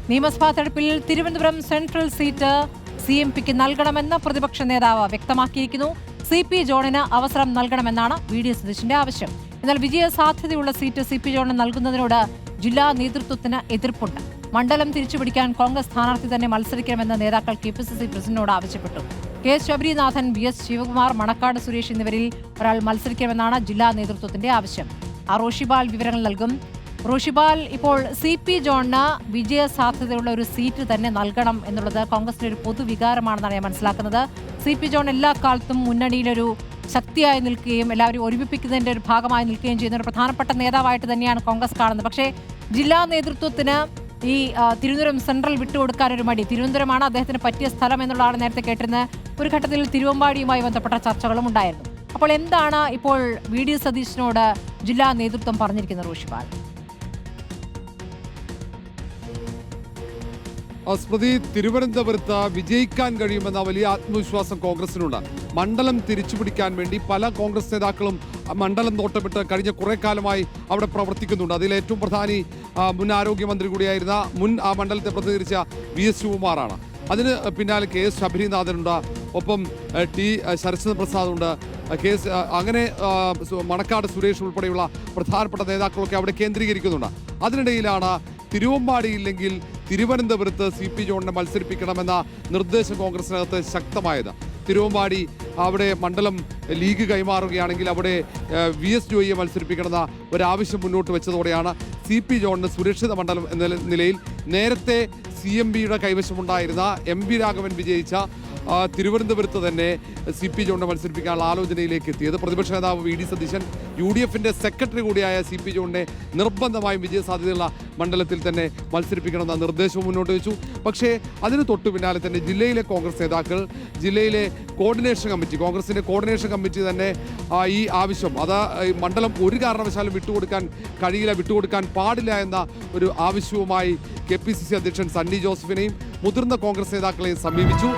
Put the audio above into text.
നിയമസഭാ തെരഞ്ഞെടുപ്പിൽ Thiruvananthapuram central seat CMPക്ക് നൽകണമെന്ന് പ്രതിപക്ഷ നേതാവ് വ്യക്തമാക്കിയിരിക്കുന്നു. CP ജോണിന് അവസരം നൽകണമെന്നാണ് VD സതീശന്റെ ആവശ്യം. എന്നാൽ വിജയ സാധ്യതയുള്ള സീറ്റ് CP ജോണിന് നൽകുന്നതിനോട് ജില്ലാ നേതൃത്വത്തിന് എതിർപ്പുണ്ട്. മണ്ഡലം തിരിച്ചുപിടിക്കാൻ കോൺഗ്രസ് സ്ഥാനാർത്ഥി തന്നെ മത്സരിക്കണമെന്ന് നേതാക്കൾ KPCC പ്രസിഡന്റിനോട് ആവശ്യപ്പെട്ടു. K. ശബരിനാഥൻ, VS ശിവകുമാർ, മണക്കാട് സുരേഷ് എന്നിവരിൽ ഒരാൾ മത്സരിക്കണമെന്നാണ് ജില്ലാ നേതൃത്വത്തിന്റെ ആവശ്യം. റോഷിബാൽ വിവരങ്ങൾ നൽകും. റോഷിബാൽ, ഇപ്പോൾ CP ജോണിന് വിജയ സാധ്യതയുള്ള ഒരു സീറ്റ് തന്നെ നൽകണം എന്നുള്ളത് കോൺഗ്രസിന്റെ ഒരു പൊതുവികാരമാണെന്നാണ് ഞാൻ മനസ്സിലാക്കുന്നത്. CP ജോൺ എല്ലാ കാലത്തും മുന്നണിയിലൊരു ശക്തിയായി നിൽക്കുകയും എല്ലാവരും ഒരുമിപ്പിക്കുന്നതിന്റെ ഒരു ഭാഗമായി നിൽക്കുകയും ചെയ്യുന്ന ഒരു പ്രധാനപ്പെട്ട നേതാവായിട്ട് തന്നെയാണ് കോൺഗ്രസ് കാണുന്നത്. പക്ഷേ ജില്ലാ നേതൃത്വത്തിന് ഈ തിരുവനന്തപുരം സെൻട്രൽ വിട്ടുകൊടുക്കാൻ ഒരു മടി. തിരുവനന്തപുരമാണ് അദ്ദേഹത്തിന് പറ്റിയ സ്ഥലം എന്നുള്ളതാണ് നേരത്തെ കേട്ടിരുന്നത്. ഒരു ഘട്ടത്തിൽ തിരുവമ്പാടിയുമായി ബന്ധപ്പെട്ട ചർച്ചകളും ഉണ്ടായിരുന്നു. അപ്പോൾ എന്താണ് ഇപ്പോൾ VD സതീശനോട് ജില്ലാ നേതൃത്വം പറഞ്ഞിരിക്കുന്നത് റോഷിബാൽ? സ്മൃതി, തിരുവനന്തപുരത്ത് വിജയിക്കാൻ കഴിയുമെന്ന വലിയ ആത്മവിശ്വാസം കോൺഗ്രസിനുണ്ട്. മണ്ഡലം തിരിച്ചുപിടിക്കാൻ വേണ്ടി പല കോൺഗ്രസ് നേതാക്കളും മണ്ഡലം നോട്ടമിട്ട് കഴിഞ്ഞ കുറേ കാലമായി അവിടെ പ്രവർത്തിക്കുന്നുണ്ട്. അതിൽ ഏറ്റവും പ്രധാനി മുൻ ആരോഗ്യമന്ത്രി കൂടിയായിരുന്ന ആ മണ്ഡലത്തെ പ്രതിനിധീകരിച്ച VS ശിവകുമാറാണ്. അതിന് പിന്നാലെ KS ശബരിനാഥനുണ്ട്, ഒപ്പം T. ശരത്ചന്ദ്ര പ്രസാദുണ്ട്, അങ്ങനെ മണക്കാട് സുരേഷ് ഉൾപ്പെടെയുള്ള പ്രധാനപ്പെട്ട നേതാക്കളൊക്കെ അവിടെ കേന്ദ്രീകരിക്കുന്നുണ്ട്. അതിനിടയിലാണ് തിരുവമ്പാടിയില്ലെങ്കിൽ തിരുവനന്തപുരത്ത് CP ജോണിനെ മത്സരിപ്പിക്കണമെന്ന നിർദ്ദേശം കോൺഗ്രസിനകത്ത് ശക്തമായത്. തിരുവമ്പാടി അവിടെ മണ്ഡലം ലീഗ് കൈമാറുകയാണെങ്കിൽ അവിടെ VS ജോയിയെ മത്സരിപ്പിക്കണമെന്ന ഒരാവശ്യം മുന്നോട്ട് വെച്ചതോടെയാണ് CP ജോണിന് സുരക്ഷിത മണ്ഡലം എന്ന നിലയിൽ നേരത്തെ CMBയുടെ കൈവശമുണ്ടായിരുന്ന MV രാഘവൻ വിജയിച്ച തിരുവനന്തപുരത്ത് തന്നെ CP ജോണിനെ മത്സരിപ്പിക്കാനുള്ള ആലോചനയിലേക്ക് എത്തിയത്. പ്രതിപക്ഷ നേതാവ് VD സതീശൻ UDFന്റെ സെക്രട്ടറി കൂടിയായ CP ജോണിനെ നിർബന്ധമായും വിജയസാധ്യതയുള്ള മണ്ഡലത്തിൽ തന്നെ മത്സരിപ്പിക്കണമെന്ന നിർദ്ദേശവും മുന്നോട്ട് വെച്ചു. പക്ഷേ അതിന് തൊട്ടു പിന്നാലെ തന്നെ ജില്ലയിലെ കോൺഗ്രസ് നേതാക്കൾ, ജില്ലയിലെ കോൺഗ്രസിന്റെ കോർഡിനേഷൻ കമ്മിറ്റി തന്നെ ഈ ആവശ്യം, മണ്ഡലം ഒരു കാരണവശാലും വിട്ടുകൊടുക്കാൻ പാടില്ല എന്ന ഒരു ആവശ്യവുമായി KPCC അധ്യക്ഷൻ സണ്ണി ജോസഫിനെയും മുതിർന്ന കോൺഗ്രസ് നേതാക്കളെയും സമീപിച്ചു.